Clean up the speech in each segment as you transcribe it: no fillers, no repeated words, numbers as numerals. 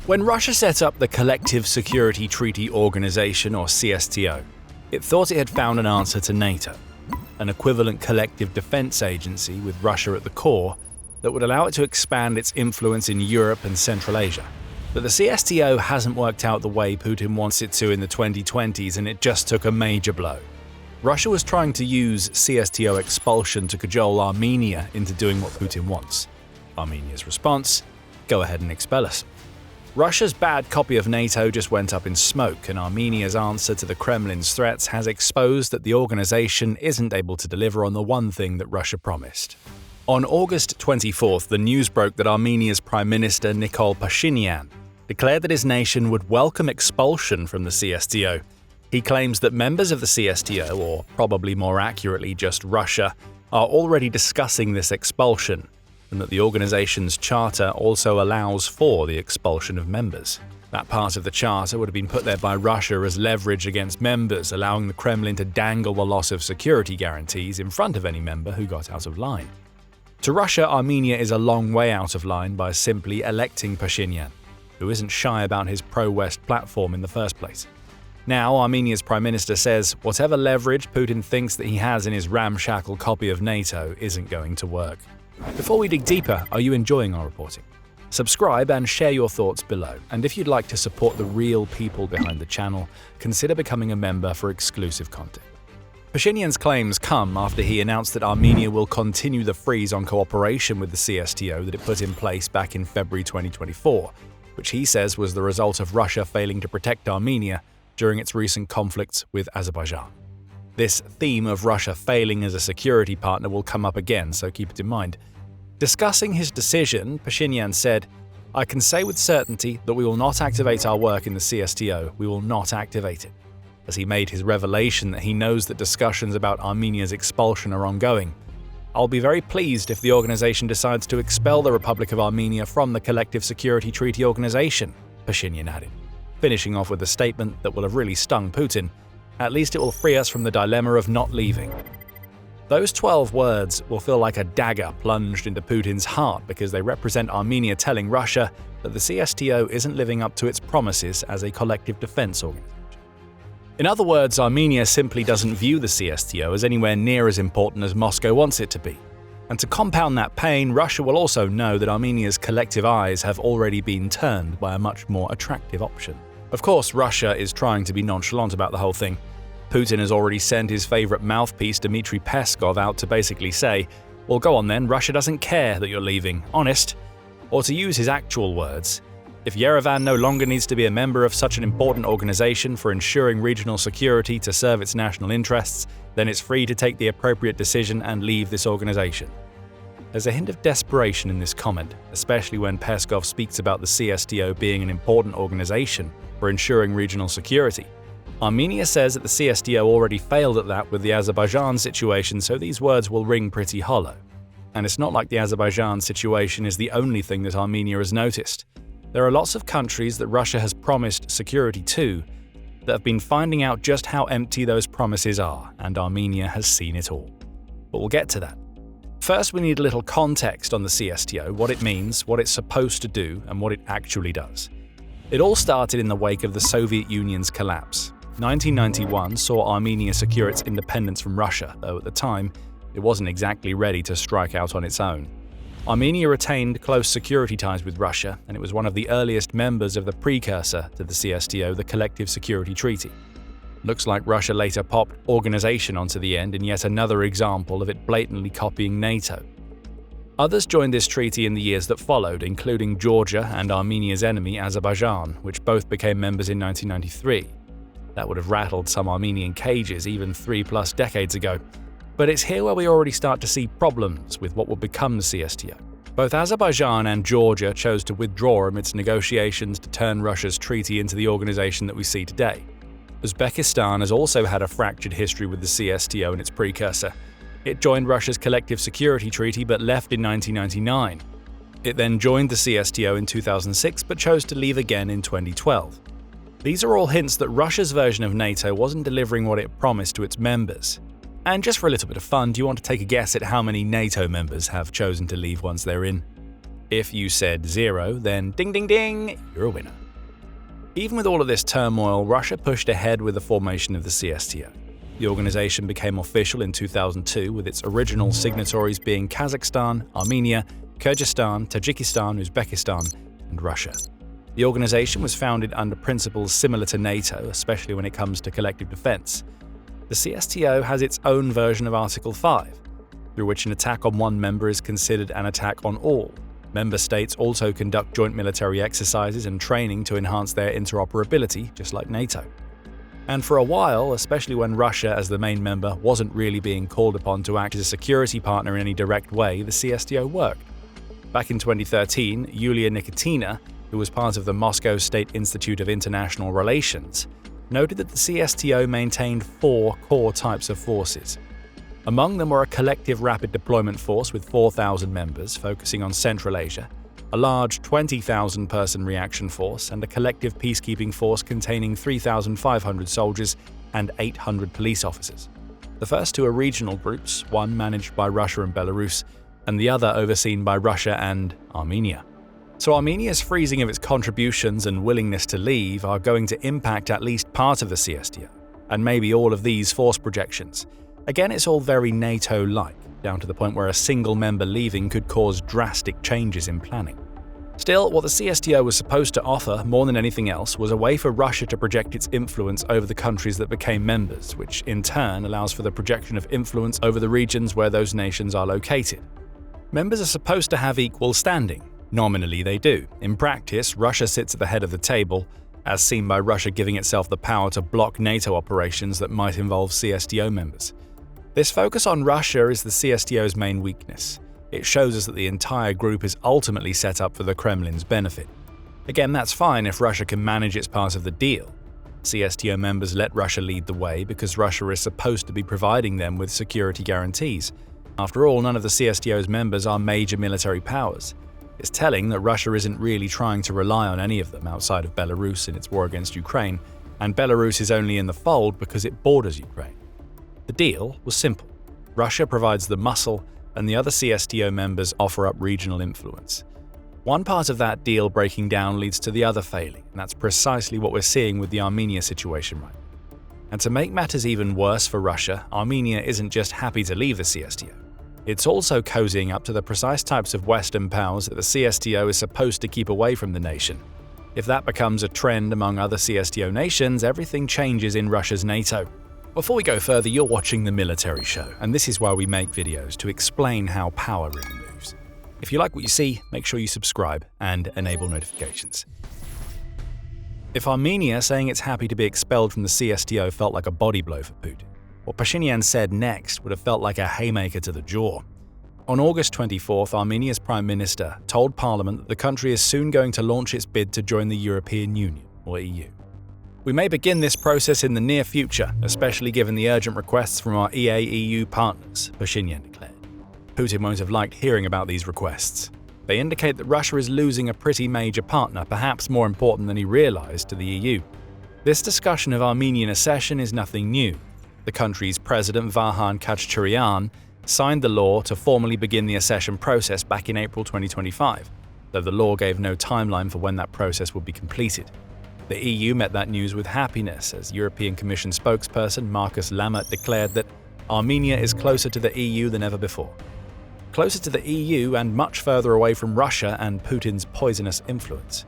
When Russia set up the Collective Security Treaty Organization, or CSTO, it thought it had found an answer to NATO, an equivalent collective defense agency with Russia at the core that would allow it to expand its influence in Europe and Central Asia. But the CSTO hasn't worked out the way Putin wants it to in the 2020s, and it just took a major blow. Russia was trying to use CSTO expulsion to cajole Armenia into doing what Putin wants. Armenia's response: go ahead and expel us. Russia's bad copy of NATO just went up in smoke, and Armenia's answer to the Kremlin's threats has exposed that the organization isn't able to deliver on the one thing that Russia promised. On August 24th, the news broke that Armenia's Prime Minister Nikol Pashinyan declared that his nation would welcome expulsion from the CSTO. He claims that members of the CSTO, or probably more accurately just Russia, are already discussing this expulsion, and that the organization's charter also allows for the expulsion of members. That part of the charter would have been put there by Russia as leverage against members, allowing the Kremlin to dangle the loss of security guarantees in front of any member who got out of line. To Russia, Armenia is a long way out of line by simply electing Pashinyan, who isn't shy about his pro-West platform in the first place. Now, Armenia's Prime Minister says whatever leverage Putin thinks that he has in his ramshackle copy of NATO isn't going to work. Before we dig deeper, are you enjoying our reporting? Subscribe and share your thoughts below, and if you'd like to support the real people behind the channel, consider becoming a member for exclusive content. Pashinyan's claims come after he announced that Armenia will continue the freeze on cooperation with the CSTO that it put in place back in February 2024, which he says was the result of Russia failing to protect Armenia during its recent conflicts with Azerbaijan. This theme of Russia failing as a security partner will come up again, so keep it in mind. Discussing his decision, Pashinyan said, "I can say with certainty that we will not activate our work in the CSTO. We will not activate it," as he made his revelation that he knows that discussions about Armenia's expulsion are ongoing. "I'll be very pleased if the organization decides to expel the Republic of Armenia from the Collective Security Treaty Organization," Pashinyan added, finishing off with a statement that will have really stung Putin. "At least it will free us from the dilemma of not leaving." Those 12 words will feel like a dagger plunged into Putin's heart because they represent Armenia telling Russia that the CSTO isn't living up to its promises as a collective defense organization. In other words, Armenia simply doesn't view the CSTO as anywhere near as important as Moscow wants it to be. And to compound that pain, Russia will also know that Armenia's collective eyes have already been turned by a much more attractive option. Of course, Russia is trying to be nonchalant about the whole thing. Putin has already sent his favorite mouthpiece, Dmitry Peskov, out to basically say, "Well, go on then, Russia doesn't care that you're leaving, honest." Or to use his actual words, "If Yerevan no longer needs to be a member of such an important organization for ensuring regional security to serve its national interests, then it's free to take the appropriate decision and leave this organization." There's a hint of desperation in this comment, especially when Peskov speaks about the CSTO being an important organization for ensuring regional security. Armenia says that the CSTO already failed at that with the Azerbaijan situation, so these words will ring pretty hollow. And it's not like the Azerbaijan situation is the only thing that Armenia has noticed. There are lots of countries that Russia has promised security to that have been finding out just how empty those promises are, and Armenia has seen it all. But we'll get to that. First, we need a little context on the CSTO, what it means, what it's supposed to do, and what it actually does. It all started in the wake of the Soviet Union's collapse. 1991 saw Armenia secure its independence from Russia, though at the time, it wasn't exactly ready to strike out on its own. Armenia retained close security ties with Russia, and it was one of the earliest members of the precursor to the CSTO, the Collective Security Treaty. Looks like Russia later popped organization onto the end in yet another example of it blatantly copying NATO. Others joined this treaty in the years that followed, including Georgia and Armenia's enemy Azerbaijan, which both became members in 1993. That would have rattled some Armenian cages even 3+ decades ago. But it's here where we already start to see problems with what would become the CSTO. Both Azerbaijan and Georgia chose to withdraw amidst negotiations to turn Russia's treaty into the organization that we see today. Uzbekistan has also had a fractured history with the CSTO and its precursor. It joined Russia's Collective Security Treaty but left in 1999. It then joined the CSTO in 2006 but chose to leave again in 2012. These are all hints that Russia's version of NATO wasn't delivering what it promised to its members. And just for a little bit of fun, do you want to take a guess at how many NATO members have chosen to leave once they're in? If you said 0, then ding ding ding, you're a winner. Even with all of this turmoil, Russia pushed ahead with the formation of the CSTO. The organization became official in 2002, with its original signatories being Kazakhstan, Armenia, Kyrgyzstan, Tajikistan, Uzbekistan, and Russia. The organization was founded under principles similar to NATO, especially when it comes to collective defense. The CSTO has its own version of Article 5, through which an attack on one member is considered an attack on all. Member states also conduct joint military exercises and training to enhance their interoperability, just like NATO. And for a while, especially when Russia as the main member wasn't really being called upon to act as a security partner in any direct way, the CSTO worked. Back in 2013, Yulia Nikitina, who was part of the Moscow State Institute of International Relations, noted that the CSTO maintained 4 core types of forces. Among them were a collective rapid deployment force with 4,000 members focusing on Central Asia, a large 20,000-person reaction force, and a collective peacekeeping force containing 3,500 soldiers and 800 police officers. The first 2 are regional groups, one managed by Russia and Belarus, and the other overseen by Russia and Armenia. So Armenia's freezing of its contributions and willingness to leave are going to impact at least part of the CSTO, and maybe all of these force projections. Again, it's all very NATO-like, down to the point where a single member leaving could cause drastic changes in planning. Still, what the CSTO was supposed to offer, more than anything else, was a way for Russia to project its influence over the countries that became members, which in turn allows for the projection of influence over the regions where those nations are located. Members are supposed to have equal standing. Nominally, they do. In practice, Russia sits at the head of the table, as seen by Russia giving itself the power to block NATO operations that might involve CSTO members. This focus on Russia is the CSTO's main weakness. It shows us that the entire group is ultimately set up for the Kremlin's benefit. Again, that's fine if Russia can manage its part of the deal. CSTO members let Russia lead the way because Russia is supposed to be providing them with security guarantees. After all, none of the CSTO's members are major military powers. It's telling that Russia isn't really trying to rely on any of them outside of Belarus in its war against Ukraine, and Belarus is only in the fold because it borders Ukraine. The deal was simple. Russia provides the muscle, and the other CSTO members offer up regional influence. One part of that deal breaking down leads to the other failing, and that's precisely what we're seeing with the Armenia situation right now. And to make matters even worse for Russia, Armenia isn't just happy to leave the CSTO. It's also cozying up to the precise types of Western powers that the CSTO is supposed to keep away from the nation. If that becomes a trend among other CSTO nations, everything changes in Russia's NATO. Before we go further, you're watching The Military Show, and this is why we make videos to explain how power really moves. If you like what you see, make sure you subscribe and enable notifications. If Armenia saying it's happy to be expelled from the CSTO felt like a body blow for Putin, what Pashinyan said next would have felt like a haymaker to the jaw. On August 24th, Armenia's Prime Minister told Parliament that the country is soon going to launch its bid to join the European Union, or EU. We may begin this process in the near future, especially given the urgent requests from our EA-EU partners, Pashinyan declared. Putin won't have liked hearing about these requests. They indicate that Russia is losing a pretty major partner, perhaps more important than he realized, to the EU. This discussion of Armenian accession is nothing new. The country's president, Vahan Kachcherian, signed the law to formally begin the accession process back in April 2025, though the law gave no timeline for when that process would be completed. The EU met that news with happiness, as European Commission spokesperson Markus Lammert declared that Armenia is closer to the EU than ever before. Closer to the EU and much further away from Russia and Putin's poisonous influence.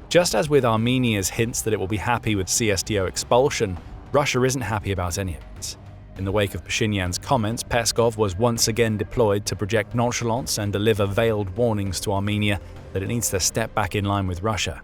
Just as with Armenia's hints that it will be happy with CSTO expulsion, Russia isn't happy about any of it. In the wake of Pashinyan's comments, Peskov was once again deployed to project nonchalance and deliver veiled warnings to Armenia that it needs to step back in line with Russia.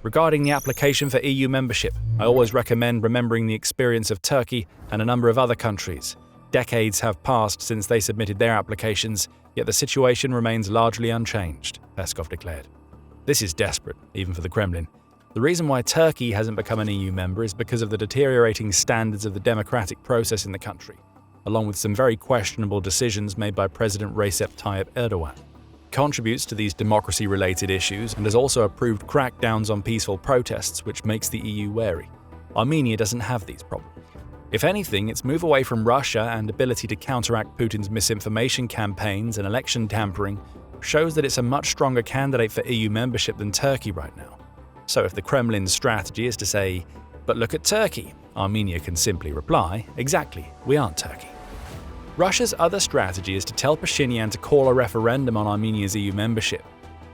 Regarding the application for EU membership, I always recommend remembering the experience of Turkey and a number of other countries. Decades have passed since they submitted their applications, yet the situation remains largely unchanged, Peskov declared. This is desperate, even for the Kremlin. The reason why Turkey hasn't become an EU member is because of the deteriorating standards of the democratic process in the country, along with some very questionable decisions made by President Recep Tayyip Erdogan. It contributes to these democracy-related issues and has also approved crackdowns on peaceful protests, which makes the EU wary. Armenia doesn't have these problems. If anything, its move away from Russia and ability to counteract Putin's misinformation campaigns and election tampering shows that it's a much stronger candidate for EU membership than Turkey right now. So if the Kremlin's strategy is to say, "But look at Turkey," Armenia can simply reply, "Exactly, we aren't Turkey." Russia's other strategy is to tell Pashinyan to call a referendum on Armenia's EU membership.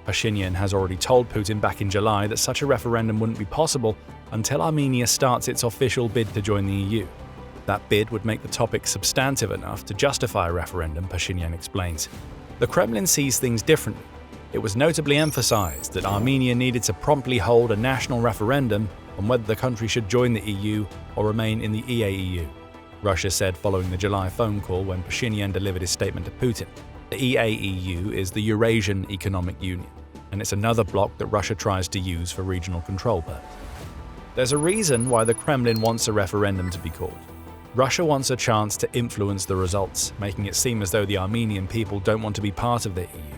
Pashinyan has already told Putin back in July that such a referendum wouldn't be possible until Armenia starts its official bid to join the EU. That bid would make the topic substantive enough to justify a referendum, Pashinyan explains. The Kremlin sees things differently. It was notably emphasized that Armenia needed to promptly hold a national referendum on whether the country should join the EU or remain in the EAEU, Russia said following the July phone call when Pashinyan delivered his statement to Putin. The EAEU is the Eurasian Economic Union, and it's another bloc that Russia tries to use for regional control purposes. There's a reason why the Kremlin wants a referendum to be called. Russia wants a chance to influence the results, making it seem as though the Armenian people don't want to be part of the EU.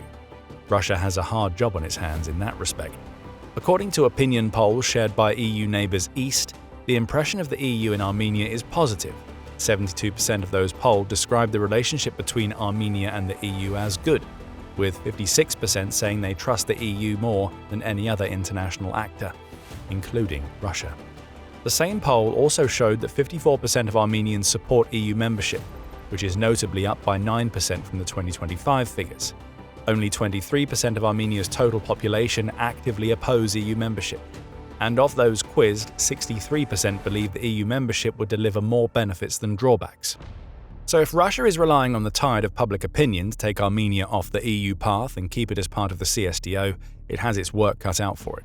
Russia has a hard job on its hands in that respect. According to opinion polls shared by EU neighbours East, the impression of the EU in Armenia is positive. 72% of those polled describe the relationship between Armenia and the EU as good, with 56% saying they trust the EU more than any other international actor, including Russia. The same poll also showed that 54% of Armenians support EU membership, which is notably up by 9% from the 2025 figures. Only 23% of Armenia's total population actively oppose EU membership. And of those quizzed, 63% believe the EU membership would deliver more benefits than drawbacks. So if Russia is relying on the tide of public opinion to take Armenia off the EU path and keep it as part of the CSTO, it has its work cut out for it.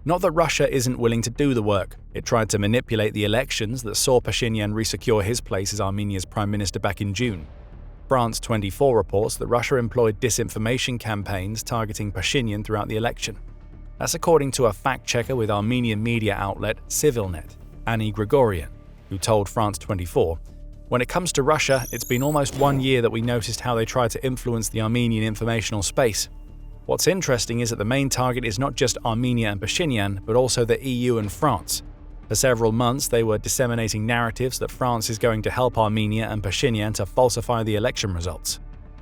Not that Russia isn't willing to do the work. It tried to manipulate the elections that saw Pashinyan resecure his place as Armenia's prime minister back in June. France 24 reports that Russia employed disinformation campaigns targeting Pashinyan throughout the election. That's according to a fact-checker with Armenian media outlet Civilnet, Annie Grigorian, who told France 24, "When it comes to Russia, it's been almost 1 year that we noticed how they tried to influence the Armenian informational space. What's interesting is that the main target is not just Armenia and Pashinyan, but also the EU and France. For several months, they were disseminating narratives that France is going to help Armenia and Pashinyan to falsify the election results."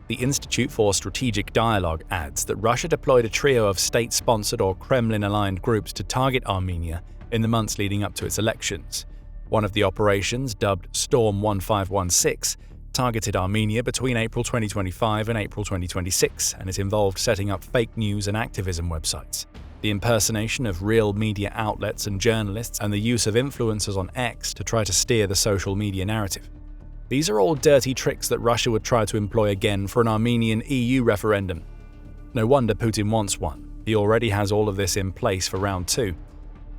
The Institute for Strategic Dialogue adds that Russia deployed a trio of state-sponsored or Kremlin-aligned groups to target Armenia in the months leading up to its elections. One of the operations, dubbed Storm 1516, targeted Armenia between April 2025 and April 2026, and it involved setting up fake news and activism websites, the impersonation of real media outlets and journalists, and the use of influencers on X to try to steer the social media narrative. These are all dirty tricks that Russia would try to employ again for an Armenian EU referendum. No wonder Putin wants one. He already has all of this in place for round 2.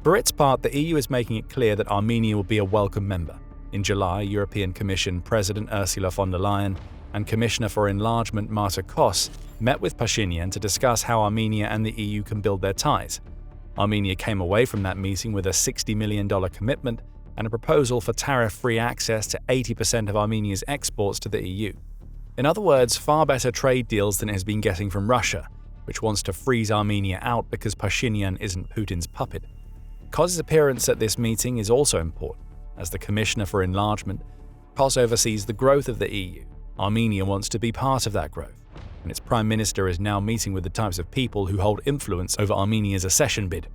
For its part, the EU is making it clear that Armenia will be a welcome member. In July, European Commission President Ursula von der Leyen and Commissioner for Enlargement Marta Kos met with Pashinyan to discuss how Armenia and the EU can build their ties. Armenia came away from that meeting with a $60 million commitment and a proposal for tariff-free access to 80% of Armenia's exports to the EU. In other words, far better trade deals than it has been getting from Russia, which wants to freeze Armenia out because Pashinyan isn't Putin's puppet. Koz's appearance at this meeting is also important. As the Commissioner for Enlargement, Koz oversees the growth of the EU. Armenia wants to be part of that growth, and its Prime Minister is now meeting with the types of people who hold influence over Armenia's accession bid.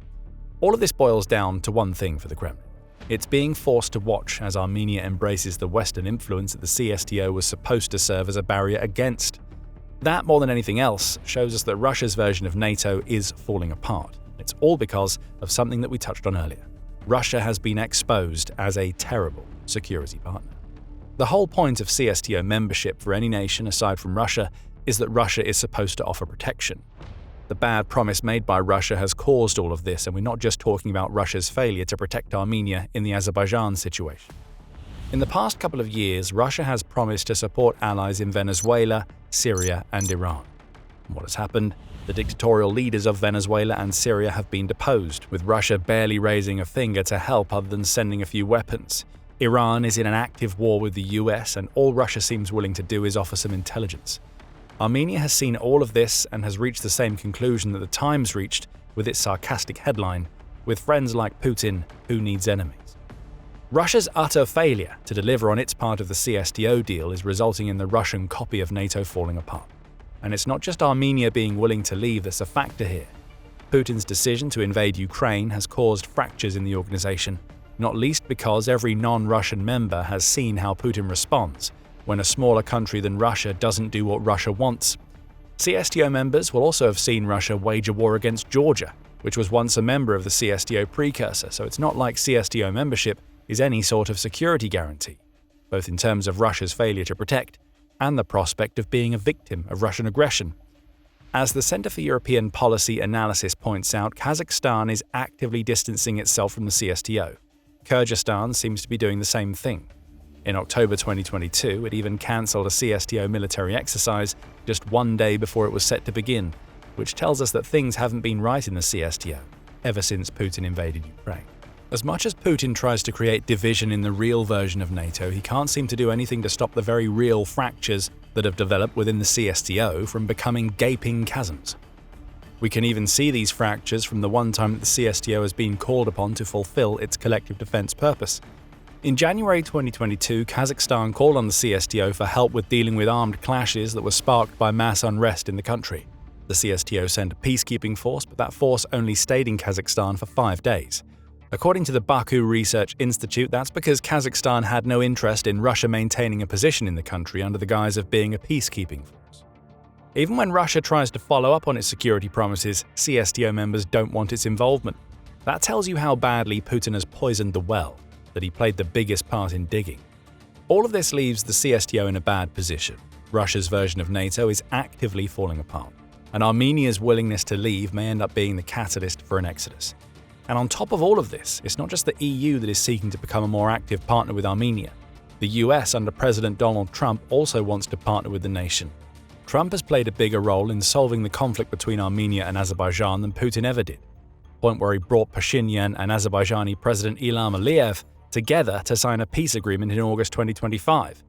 All of this boils down to one thing for the Kremlin. It's being forced to watch as Armenia embraces the Western influence that the CSTO was supposed to serve as a barrier against. That, more than anything else, shows us that Russia's version of NATO is falling apart. It's all because of something that we touched on earlier. Russia has been exposed as a terrible security partner. The whole point of CSTO membership for any nation aside from Russia is that Russia is supposed to offer protection. The bad promise made by Russia has caused all of this, and we're not just talking about Russia's failure to protect Armenia in the Azerbaijan situation. In the past couple of years, Russia has promised to support allies in Venezuela, Syria, and Iran. And what has happened? The dictatorial leaders of Venezuela and Syria have been deposed, with Russia barely raising a finger to help other than sending a few weapons. Iran is in an active war with the US, and all Russia seems willing to do is offer some intelligence. Armenia has seen all of this and has reached the same conclusion that the Times reached with its sarcastic headline, "With friends like Putin, who needs enemies?" Russia's utter failure to deliver on its part of the CSTO deal is resulting in the Russian copy of NATO falling apart. And it's not just Armenia being willing to leave that's a factor here. Putin's decision to invade Ukraine has caused fractures in the organization, not least because every non-Russian member has seen how Putin responds when a smaller country than Russia doesn't do what Russia wants. CSTO members will also have seen Russia wage a war against Georgia, which was once a member of the CSTO precursor, so it's not like CSTO membership is any sort of security guarantee, both in terms of Russia's failure to protect and the prospect of being a victim of Russian aggression. As the Center for European Policy Analysis points out, Kazakhstan is actively distancing itself from the CSTO. Kyrgyzstan seems to be doing the same thing. In October 2022, it even cancelled a CSTO military exercise just one day before it was set to begin, which tells us that things haven't been right in the CSTO ever since Putin invaded Ukraine. As much as Putin tries to create division in the real version of NATO, he can't seem to do anything to stop the very real fractures that have developed within the CSTO from becoming gaping chasms. We can even see these fractures from the one time that the CSTO has been called upon to fulfill its collective defense purpose. In January 2022, Kazakhstan called on the CSTO for help with dealing with armed clashes that were sparked by mass unrest in the country. The CSTO sent a peacekeeping force, but that force only stayed in Kazakhstan for 5 days. According to the Baku Research Institute, that's because Kazakhstan had no interest in Russia maintaining a position in the country under the guise of being a peacekeeping force. Even when Russia tries to follow up on its security promises, CSTO members don't want its involvement. That tells you how badly Putin has poisoned the well that he played the biggest part in digging. All of this leaves the CSTO in a bad position. Russia's version of NATO is actively falling apart, and Armenia's willingness to leave may end up being the catalyst for an exodus. And on top of all of this, it's not just the EU that is seeking to become a more active partner with Armenia. The US under President Donald Trump also wants to partner with the nation. Trump has played a bigger role in solving the conflict between Armenia and Azerbaijan than Putin ever did, a point where he brought Pashinyan and Azerbaijani President Ilham Aliyev together to sign a peace agreement in August 2025.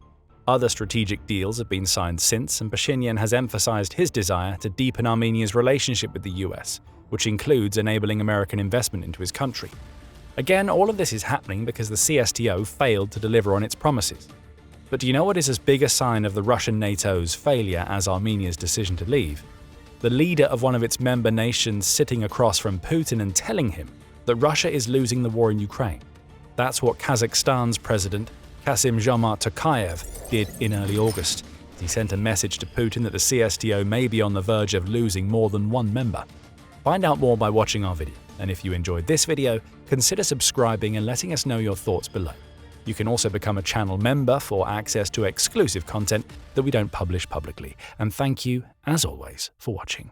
Other strategic deals have been signed since, and Pashinyan has emphasized his desire to deepen Armenia's relationship with the US, which includes enabling American investment into his country. Again, all of this is happening because the CSTO failed to deliver on its promises. But do you know what is as big a sign of the Russian NATO's failure as Armenia's decision to leave? The leader of one of its member nations sitting across from Putin and telling him that Russia is losing the war in Ukraine. That's what Kazakhstan's president, Kassym-Jomart Tokayev, did in early August. He sent a message to Putin that the CSTO may be on the verge of losing more than one member. Find out more by watching our video, and if you enjoyed this video, consider subscribing and letting us know your thoughts below. You can also become a channel member for access to exclusive content that we don't publish publicly. And thank you, as always, for watching.